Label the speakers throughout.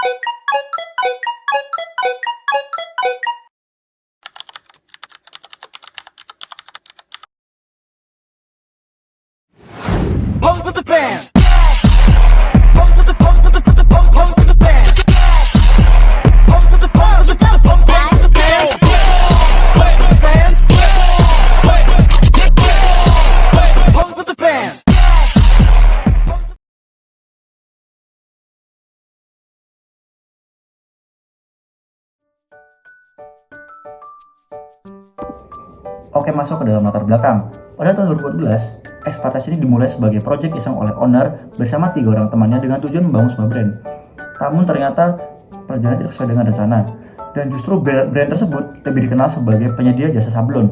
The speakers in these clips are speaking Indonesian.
Speaker 1: Pose with the bands. Pose with the pose with the pose with the bands. Pose with the pose with the pose with the bands. Bands. Pose with the bands.
Speaker 2: Oke, masuk ke dalam latar belakang. Pada tahun 2014, Expertise ini dimulai sebagai proyek iseng oleh owner bersama 3 orang temannya dengan tujuan membangun sebuah brand. Namun ternyata perjalanan tidak sesuai dengan rencana, dan justru brand tersebut lebih dikenal sebagai penyedia jasa sablon.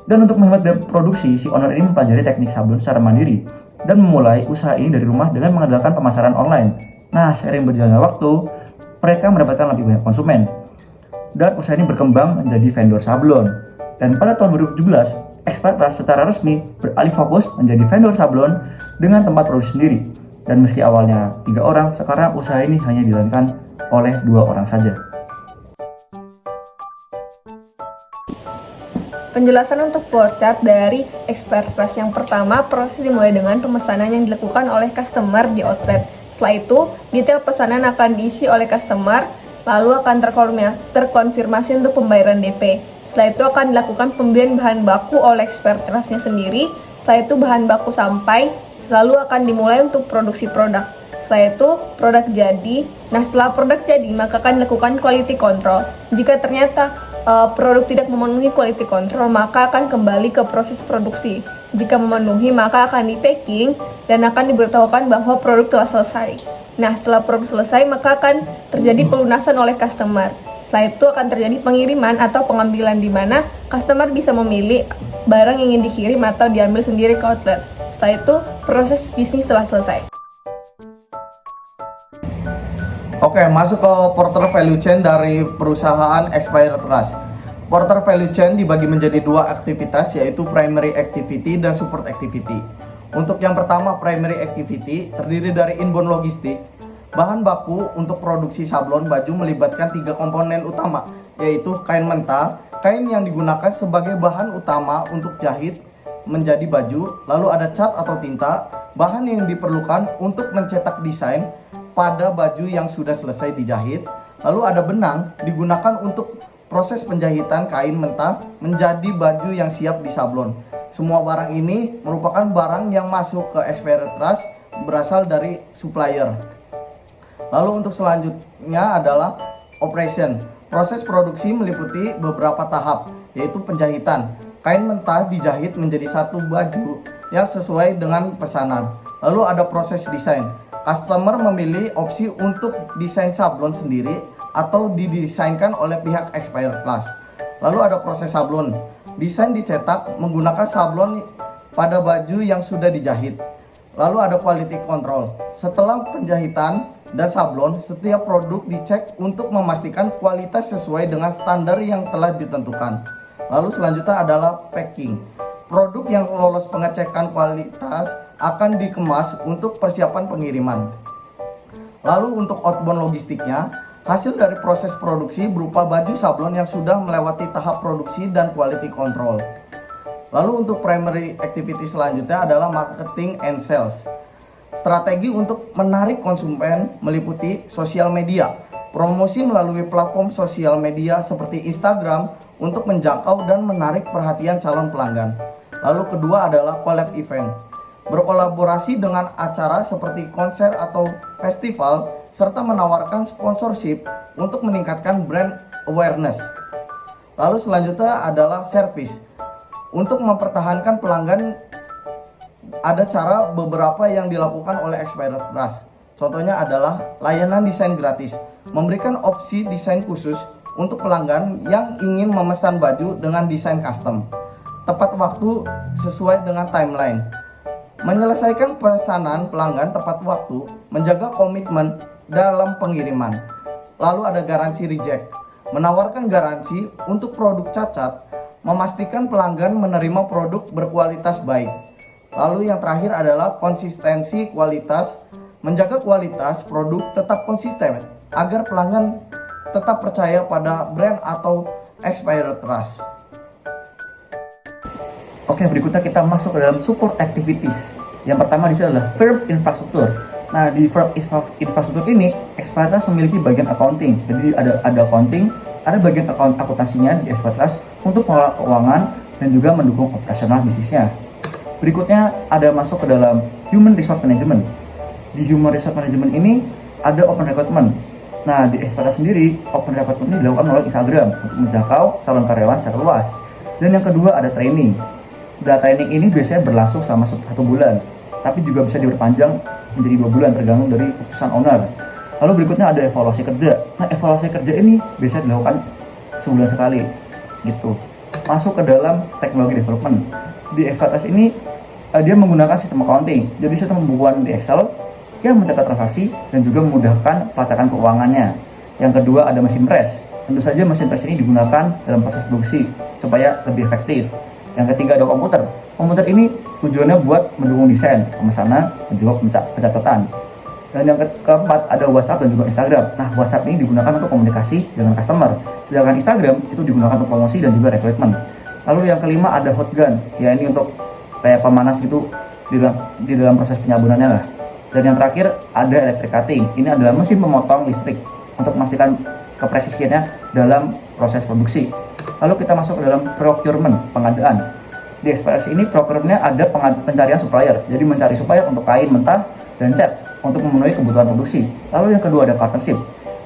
Speaker 2: Dan untuk menghemat biaya produksi, si owner ini mempelajari teknik sablon secara mandiri dan memulai usaha ini dari rumah dengan mengandalkan pemasaran online. Nah, seiring berjalannya waktu, mereka mendapatkan lebih banyak konsumen, dan usaha ini berkembang menjadi vendor sablon. Dan pada tahun 2017, Expertise secara resmi beralih fokus menjadi vendor sablon dengan tempat produksi sendiri. Dan meski awalnya 3 orang, sekarang usaha ini hanya dilakukan oleh 2 orang saja.
Speaker 3: Penjelasan untuk flowchart dari Expertise yang pertama, proses dimulai dengan pemesanan yang dilakukan oleh customer di outlet. Setelah itu, detail pesanan akan diisi oleh customer, lalu akan terkonfirmasi untuk pembayaran DP. Setelah itu akan dilakukan pembelian bahan baku oleh Expertise-nya sendiri. Setelah itu bahan baku sampai, lalu akan dimulai untuk produksi produk. Setelah itu produk jadi. Nah, setelah produk jadi, maka akan dilakukan quality control. Jika ternyata produk tidak memenuhi quality control, maka akan kembali ke proses produksi. Jika memenuhi, maka akan di packing dan akan diberitahukan bahwa produk telah selesai. Nah, setelah produk selesai, maka akan terjadi pelunasan oleh customer. Setelah itu akan terjadi pengiriman atau pengambilan di mana customer bisa memilih barang yang ingin dikirim atau diambil sendiri ke outlet. Setelah itu proses bisnis telah selesai.
Speaker 4: Oke, masuk ke Porter Value Chain dari perusahaan Expertise. Porter Value Chain dibagi menjadi 2 aktivitas, yaitu primary activity dan support activity. Untuk yang pertama, primary activity terdiri dari inbound logistik. Bahan baku untuk produksi sablon baju melibatkan 3 komponen utama, yaitu kain mentah, kain yang digunakan sebagai bahan utama untuk jahit menjadi baju, lalu ada cat atau tinta, bahan yang diperlukan untuk mencetak desain pada baju yang sudah selesai dijahit, lalu ada benang digunakan untuk proses penjahitan kain mentah menjadi baju yang siap disablon. Semua barang ini merupakan barang yang masuk ke Expertise berasal dari supplier. Lalu untuk selanjutnya adalah operation. Proses produksi meliputi beberapa tahap, yaitu penjahitan. Kain mentah dijahit menjadi satu baju yang sesuai dengan pesanan. Lalu ada proses desain. Customer memilih opsi untuk desain sablon sendiri atau didesainkan oleh pihak Expertise. Lalu ada proses sablon. Desain dicetak menggunakan sablon pada baju yang sudah dijahit. Lalu ada quality control. Setelah penjahitan dan sablon, setiap produk dicek untuk memastikan kualitas sesuai dengan standar yang telah ditentukan. Lalu selanjutnya adalah packing. Produk yang lolos pengecekan kualitas akan dikemas untuk persiapan pengiriman. Lalu untuk outbound logistiknya, hasil dari proses produksi berupa baju sablon yang sudah melewati tahap produksi dan quality control. Lalu untuk primary activity selanjutnya adalah marketing and sales. Strategi untuk menarik konsumen meliputi sosial media, promosi melalui platform sosial media seperti Instagram untuk menjangkau dan menarik perhatian calon pelanggan. Lalu kedua adalah collab event, berkolaborasi dengan acara seperti konser atau festival serta menawarkan sponsorship untuk meningkatkan brand awareness. Lalu selanjutnya adalah service. Untuk mempertahankan pelanggan, ada cara beberapa yang dilakukan oleh Expertise. Contohnya adalah layanan desain gratis, memberikan opsi desain khusus untuk pelanggan yang ingin memesan baju dengan desain custom, tepat waktu sesuai dengan timeline, menyelesaikan pesanan pelanggan tepat waktu, menjaga komitmen dalam pengiriman. Lalu ada garansi reject, menawarkan garansi untuk produk cacat, memastikan pelanggan menerima produk berkualitas baik. Lalu yang terakhir adalah konsistensi kualitas, menjaga kualitas produk tetap konsisten agar pelanggan tetap percaya pada brand atau expired trust.
Speaker 2: Oke, berikutnya kita masuk ke dalam support activities. Yang pertama di sini adalah firm infrastruktur. Nah, di firm infrastruktur ini, expired trust memiliki bagian accounting. Jadi ada accounting, ada bagian akuntansinya di expired trust untuk mengelola keuangan dan juga mendukung operasional bisnisnya. Berikutnya ada masuk ke dalam human resource management. Di human resource management ini ada open recruitment. Nah, di expired trust sendiri, open recruitment ini dilakukan oleh Instagram untuk menjangkau calon karyawan secara luas. Dan yang kedua ada training. Nah, training ini biasanya berlangsung selama 1 bulan, tapi juga bisa diperpanjang menjadi 2 bulan tergantung dari keputusan owner. Lalu berikutnya ada evaluasi kerja. Nah, evaluasi kerja ini biasanya dilakukan sebulan sekali gitu. Masuk ke dalam teknologi development. Di expired trust ini dia menggunakan sistem accounting. Jadi sistem pembukuan di Excel yang mencatat transaksi dan juga memudahkan pelacakan keuangannya. Yang kedua ada mesin press. Tentu saja mesin press ini digunakan dalam proses produksi supaya lebih efektif. Yang ketiga ada komputer. Komputer ini tujuannya buat mendukung desain, pemesanan, dan juga pencatatan. Dan yang keempat ada WhatsApp dan juga Instagram. Nah, WhatsApp ini digunakan untuk komunikasi dengan customer. Sedangkan Instagram itu digunakan untuk promosi dan juga rekrutmen. Lalu yang kelima ada hotgun. Ya, ini untuk kayak pemanas gitu di dalam proses penyabunannya lah. Dan yang terakhir ada electric cutting. Ini adalah mesin pemotong listrik untuk memastikan kepresisiannya dalam proses produksi. Lalu kita masuk ke dalam procurement, pengadaan. Di expired ini procurement-nya ada pencarian supplier. Jadi mencari supplier untuk kain mentah dan cat untuk memenuhi kebutuhan produksi. Lalu yang kedua ada partnership.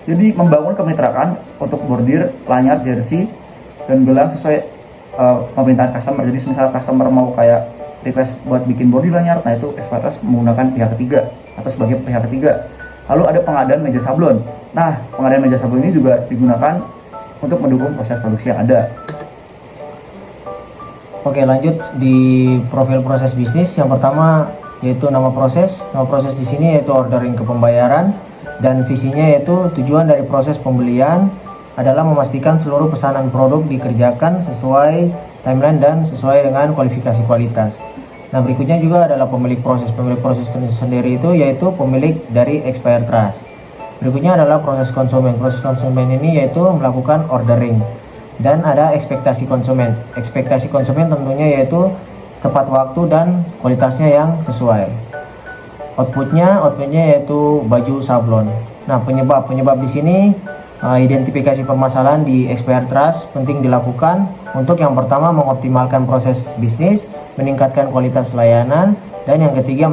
Speaker 2: Jadi membangun kemitraan untuk bordir, lanyar, jersey, dan gelang sesuai pemerintahan customer. Jadi misalnya customer mau kayak request buat bikin body lanyar, nah itu expired menggunakan pihak ketiga atau sebagai pihak ketiga. Lalu ada pengadaan meja sablon. Nah, pengadaan meja sablon ini juga digunakan untuk mendukung proses produksi yang ada.
Speaker 5: Oke, lanjut di profil proses bisnis. Yang pertama yaitu nama proses. Nama proses di sini yaitu ordering ke pembayaran, dan visinya yaitu tujuan dari proses pembelian adalah memastikan seluruh pesanan produk dikerjakan sesuai timeline dan sesuai dengan kualifikasi kualitas. Nah, berikutnya juga adalah pemilik proses. Pemilik proses sendiri itu yaitu pemilik dari expired trust. Berikutnya adalah proses konsumen. Proses konsumen ini yaitu melakukan ordering. Dan ada ekspektasi konsumen. Ekspektasi konsumen tentunya yaitu tepat waktu dan kualitasnya yang sesuai. Outputnya yaitu baju sablon. Nah, penyebab di sini identifikasi permasalahan di expired trust penting dilakukan untuk yang pertama mengoptimalkan proses bisnis, meningkatkan kualitas layanan, dan yang ketiga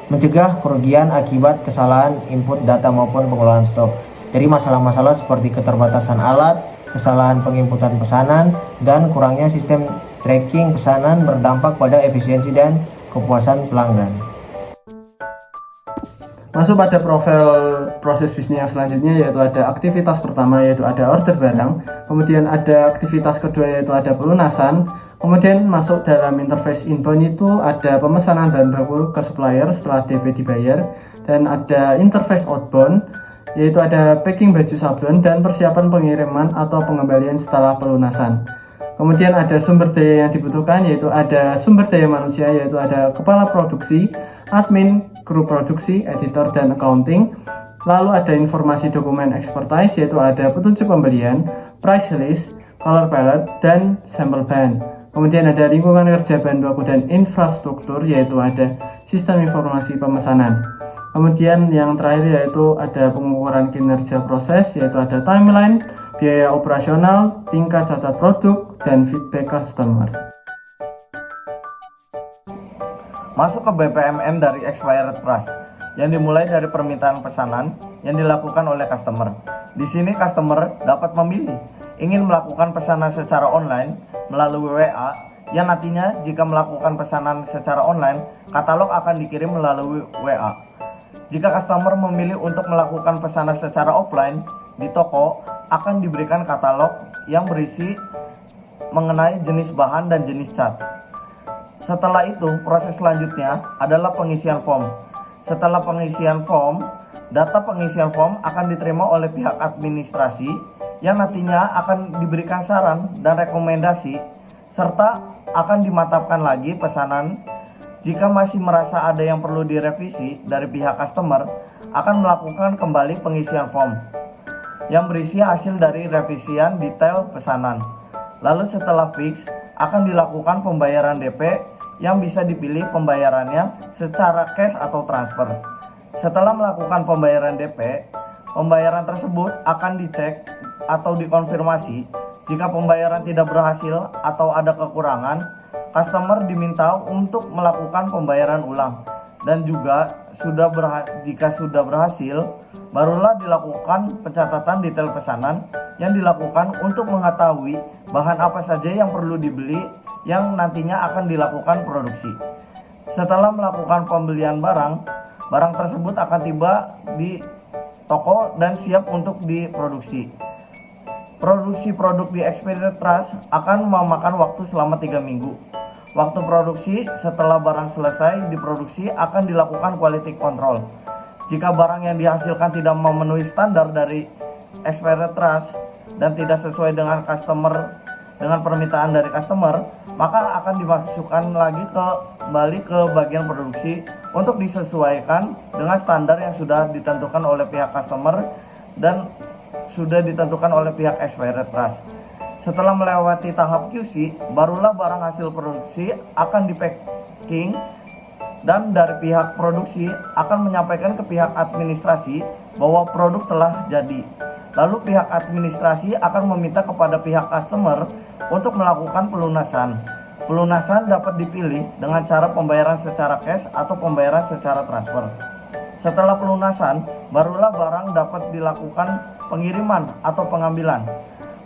Speaker 5: mencegah kerugian akibat kesalahan input data maupun pengelolaan stok. Dari masalah-masalah seperti keterbatasan alat, kesalahan penginputan pesanan, dan kurangnya sistem tracking pesanan berdampak pada efisiensi dan kepuasan pelanggan.
Speaker 6: Masuk pada profil proses bisnis yang selanjutnya, yaitu ada aktivitas pertama yaitu ada order barang, kemudian ada aktivitas kedua yaitu ada pelunasan, kemudian masuk dalam interface inbound itu ada pemesanan bahan baku ke supplier setelah DP dibayar, dan ada interface outbound yaitu ada packing baju sablon dan persiapan pengiriman atau pengembalian setelah pelunasan. Kemudian ada sumber daya yang dibutuhkan yaitu ada sumber daya manusia yaitu ada kepala produksi, admin, kru produksi, editor, dan accounting. Lalu ada informasi dokumen expertise yaitu ada petunjuk pembelian, price list, color palette, dan sampel bahan. Kemudian ada lingkungan kerja bahan baku dan infrastruktur yaitu ada sistem informasi pemesanan. Kemudian yang terakhir yaitu ada pengukuran kinerja proses yaitu ada timeline, biaya operasional, tingkat cacat produk, dan feedback customer.
Speaker 4: Masuk ke BPMN dari expired trust yang dimulai dari permintaan pesanan yang dilakukan oleh customer. Di sini customer dapat memilih ingin melakukan pesanan secara online melalui WA, yang nantinya jika melakukan pesanan secara online, katalog akan dikirim melalui WA. Jika customer memilih untuk melakukan pesanan secara offline di toko, akan diberikan katalog yang berisi mengenai jenis bahan dan jenis cat. Setelah itu, proses selanjutnya adalah pengisian form. Setelah pengisian form, data pengisian form akan diterima oleh pihak administrasi yang nantinya akan diberikan saran dan rekomendasi, serta akan dimantapkan lagi pesanan Jika masih merasa ada yang perlu direvisi dari pihak customer, akan melakukan kembali pengisian form yang berisi hasil dari revisian detail pesanan. Lalu setelah fix, akan dilakukan pembayaran DP yang bisa dipilih pembayarannya secara cash atau transfer. Setelah melakukan pembayaran DP, pembayaran tersebut akan dicek atau dikonfirmasi. Jika pembayaran tidak berhasil atau ada kekurangan, customer diminta untuk melakukan pembayaran ulang. Dan juga jika sudah berhasil, barulah dilakukan pencatatan detail pesanan yang dilakukan untuk mengetahui bahan apa saja yang perlu dibeli yang nantinya akan dilakukan produksi. Setelah melakukan pembelian barang tersebut akan tiba di toko dan siap untuk diproduksi. Produksi produk di Expired Trust akan memakan waktu selama 3 minggu. Waktu produksi setelah barang selesai diproduksi akan dilakukan quality control. Jika barang yang dihasilkan tidak memenuhi standar dari Expired Trust dan tidak sesuai dengan permintaan dari customer, maka akan dimasukkan lagi kembali ke bagian produksi untuk disesuaikan dengan standar yang sudah ditentukan oleh pihak customer dan sudah ditentukan oleh pihak Expired Trust. Setelah melewati tahap QC, barulah barang hasil produksi akan di-packing dan dari pihak produksi akan menyampaikan ke pihak administrasi bahwa produk telah jadi. Lalu pihak administrasi akan meminta kepada pihak customer untuk melakukan pelunasan. Pelunasan dapat dipilih dengan cara pembayaran secara cash atau pembayaran secara transfer. Setelah pelunasan, barulah barang dapat dilakukan pengiriman atau pengambilan.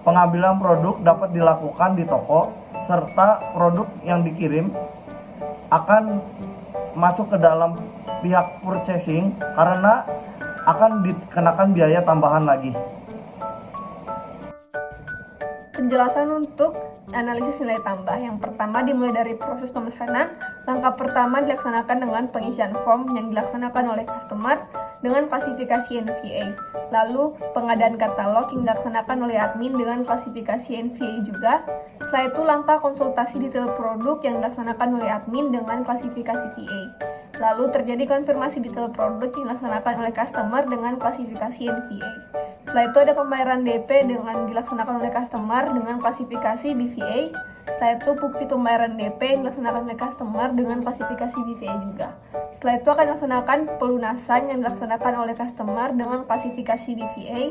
Speaker 4: Pengambilan produk dapat dilakukan di toko, serta produk yang dikirim akan masuk ke dalam pihak purchasing karena akan dikenakan biaya tambahan lagi.
Speaker 3: Penjelasan untuk analisis nilai tambah. Yang pertama dimulai dari proses pemesanan. Langkah pertama dilaksanakan dengan pengisian form yang dilaksanakan oleh customer dengan klasifikasi NVA. Lalu pengadaan katalog yang dilaksanakan oleh admin dengan klasifikasi NVA juga. Setelah itu langkah konsultasi detail produk yang dilaksanakan oleh admin dengan klasifikasi VA. Lalu terjadi konfirmasi detail produk yang dilaksanakan oleh customer dengan klasifikasi NVA. Setelah itu ada pembayaran DP dengan dilaksanakan oleh customer dengan klasifikasi BVA. Setelah itu bukti pembayaran DP yang dilaksanakan oleh customer dengan klasifikasi BVA juga. Setelah itu akan dilaksanakan pelunasan yang dilaksanakan oleh customer dengan klasifikasi BVA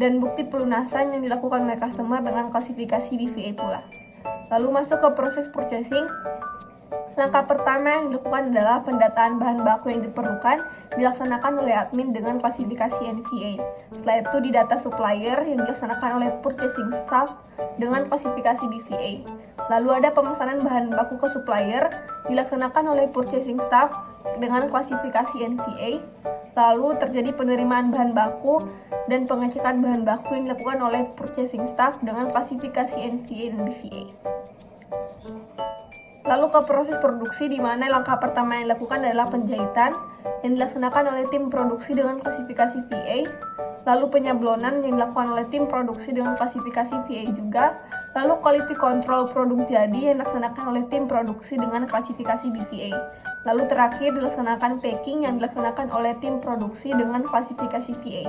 Speaker 3: dan bukti pelunasan yang dilakukan oleh customer dengan klasifikasi BVA pula. Lalu masuk ke proses purchasing. Langkah pertama yang dilakukan adalah pendataan bahan baku yang diperlukan dilaksanakan oleh admin dengan klasifikasi NVA. Setelah itu didata supplier yang dilaksanakan oleh purchasing staff dengan klasifikasi BVA. Lalu ada pemesanan bahan baku ke supplier dilaksanakan oleh purchasing staff dengan klasifikasi NVA. Lalu terjadi penerimaan bahan baku dan pengecekan bahan baku yang dilakukan oleh purchasing staff dengan klasifikasi NVA dan BVA. Lalu ke proses produksi, di mana langkah pertama yang dilakukan adalah penjahitan yang dilaksanakan oleh tim produksi dengan klasifikasi VA. Lalu penyablonan yang dilakukan oleh tim produksi dengan klasifikasi VA juga. Lalu quality control produk jadi yang dilaksanakan oleh tim produksi dengan klasifikasi BVA. Lalu terakhir dilaksanakan packing yang dilaksanakan oleh tim produksi dengan klasifikasi VA.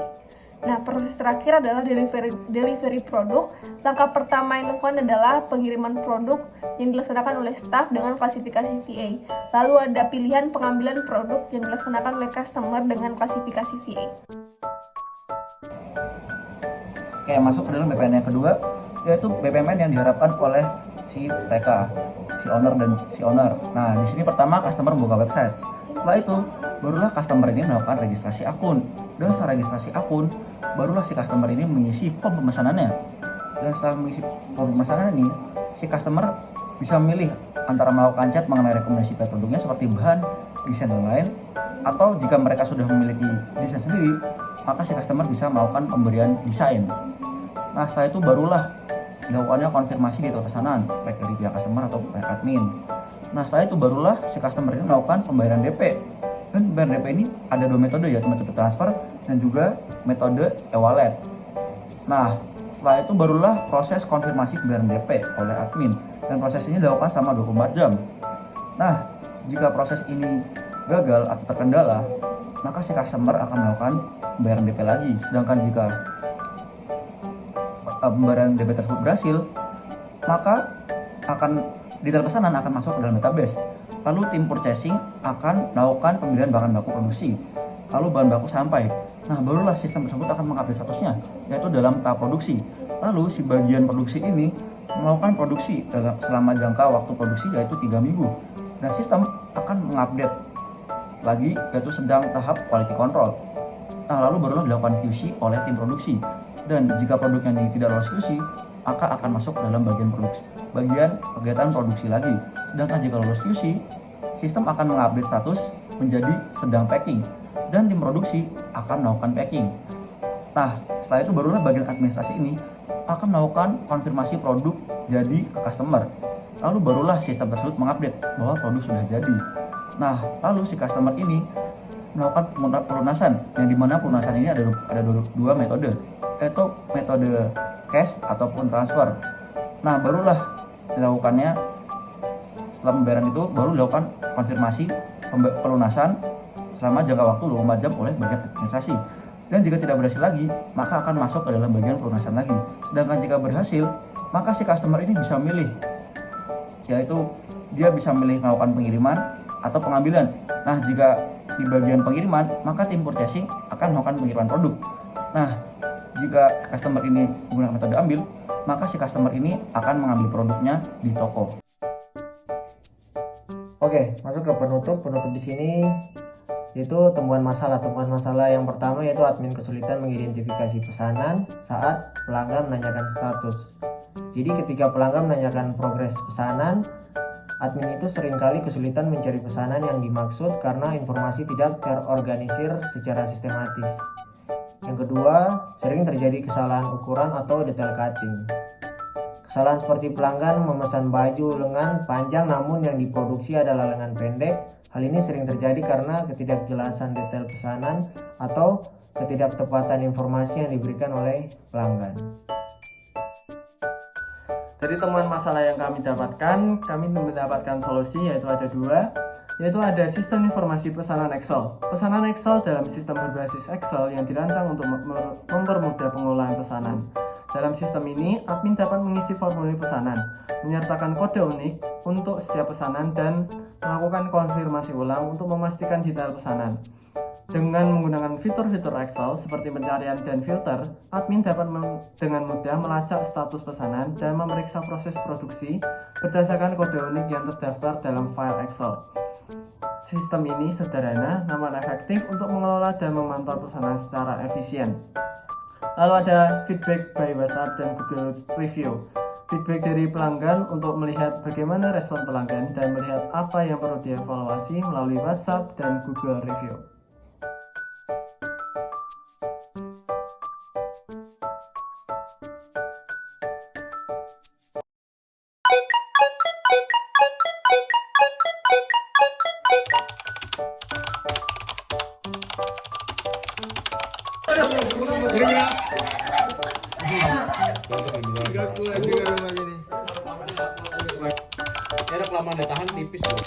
Speaker 3: Nah, proses terakhir adalah delivery produk. Langkah pertama yang dilakukan adalah pengiriman produk yang dilaksanakan oleh staff dengan klasifikasi VA. Lalu ada pilihan pengambilan produk yang dilaksanakan oleh customer dengan klasifikasi VA.
Speaker 2: Oke, masuk ke dalam BPN yang kedua, yaitu BPMN yang diharapkan oleh si mereka, si owner. Nah, di sini pertama customer membuka website. Setelah itu, barulah customer ini melakukan registrasi akun. Dan setelah registrasi akun, barulah si customer ini mengisi form pemesanannya. Dan setelah mengisi form pemesanan ini, si customer bisa memilih antara melakukan chat mengenai rekomendasi produknya seperti bahan, desain dan lain, atau jika mereka sudah memiliki desain sendiri, maka si customer bisa melakukan pemberian desain. Nah, setelah itu barulah dilakukannya konfirmasi detail pesanan, baik dari pihak customer atau pihak admin. Nah, setelah itu barulah si customer ini melakukan pembayaran DP. Dan pembayaran DP ini ada dua metode, yaitu metode transfer dan juga metode e-wallet. Nah, setelah itu barulah proses konfirmasi pembayaran DP oleh admin. Dan proses ini dilakukan selama 24 jam. Nah, jika proses ini gagal atau terkendala, maka si customer akan melakukan pembayaran DP lagi. Sedangkan jika pembayaran DP tersebut berhasil, maka detail pesanan akan masuk ke dalam database. Lalu tim purchasing akan melakukan pembelian bahan baku produksi. Lalu bahan baku sampai. Nah, barulah sistem tersebut akan mengupdate statusnya, yaitu dalam tahap produksi. Lalu si bagian produksi ini melakukan produksi selama jangka waktu produksi yaitu 3 minggu. Dan sistem akan mengupdate lagi yaitu sedang tahap quality control. Nah, lalu barulah dilakukan QC oleh tim produksi. Dan jika produknya ini tidak lolos QC, maka akan masuk ke dalam bagian kegiatan produksi lagi. Sedangkan jika lolos QC, sistem akan mengupdate status menjadi sedang packing dan tim produksi akan melakukan packing. Nah, setelah itu barulah bagian administrasi ini akan melakukan konfirmasi produk jadi ke customer. Lalu barulah sistem tersebut mengupdate bahwa produk sudah jadi. Nah, lalu si customer ini melakukan pelunasan, yang dimana pelunasan ini ada dua metode, yaitu metode cash ataupun transfer. Nah, barulah dilakukannya setelah pembayaran itu baru dilakukan konfirmasi pelunasan selama jangka waktu 24 jam oleh bagian administrasi. Dan jika tidak berhasil lagi, maka akan masuk ke dalam bagian pelunasan lagi. Sedangkan jika berhasil, maka si customer ini bisa milih, yaitu dia bisa milih melakukan pengiriman atau pengambilan. Nah, jika di bagian pengiriman, maka tim purchasing akan melakukan pengiriman produk. Nah, jika customer ini menggunakan metode ambil, maka si customer ini akan mengambil produknya di toko.
Speaker 5: Oke, masuk ke penutup di sini yaitu temuan masalah. Temuan masalah yang pertama yaitu admin kesulitan mengidentifikasi pesanan saat pelanggan menanyakan status. Jadi ketika pelanggan menanyakan progres pesanan, admin itu seringkali kesulitan mencari pesanan yang dimaksud karena informasi tidak terorganisir secara sistematis. Yang kedua, sering terjadi kesalahan ukuran atau detail cutting. Kesalahan seperti pelanggan memesan baju lengan panjang namun yang diproduksi adalah lengan pendek. Hal ini sering terjadi karena ketidakjelasan detail pesanan atau ketidaktepatan informasi yang diberikan oleh pelanggan.
Speaker 6: Dari temuan masalah yang kami mendapatkan solusi, yaitu ada dua, yaitu ada sistem informasi pesanan Excel. Pesanan Excel dalam sistem berbasis Excel yang dirancang untuk mempermudah pengolahan pesanan. Dalam sistem ini, admin dapat mengisi formulir pesanan, menyertakan kode unik untuk setiap pesanan, dan melakukan konfirmasi ulang untuk memastikan detail pesanan. Dengan menggunakan fitur-fitur Excel seperti pencarian dan filter, admin dapat dengan mudah melacak status pesanan dan memeriksa proses produksi berdasarkan kode unik yang terdaftar dalam file Excel. Sistem ini sederhana namun efektif untuk mengelola dan memantau pesanan secara efisien. Lalu ada feedback by WhatsApp dan Google Review. Feedback dari pelanggan untuk melihat bagaimana respon pelanggan dan melihat apa yang perlu dievaluasi melalui WhatsApp dan Google Review.
Speaker 7: Era kelamaan ditahan tipis loh.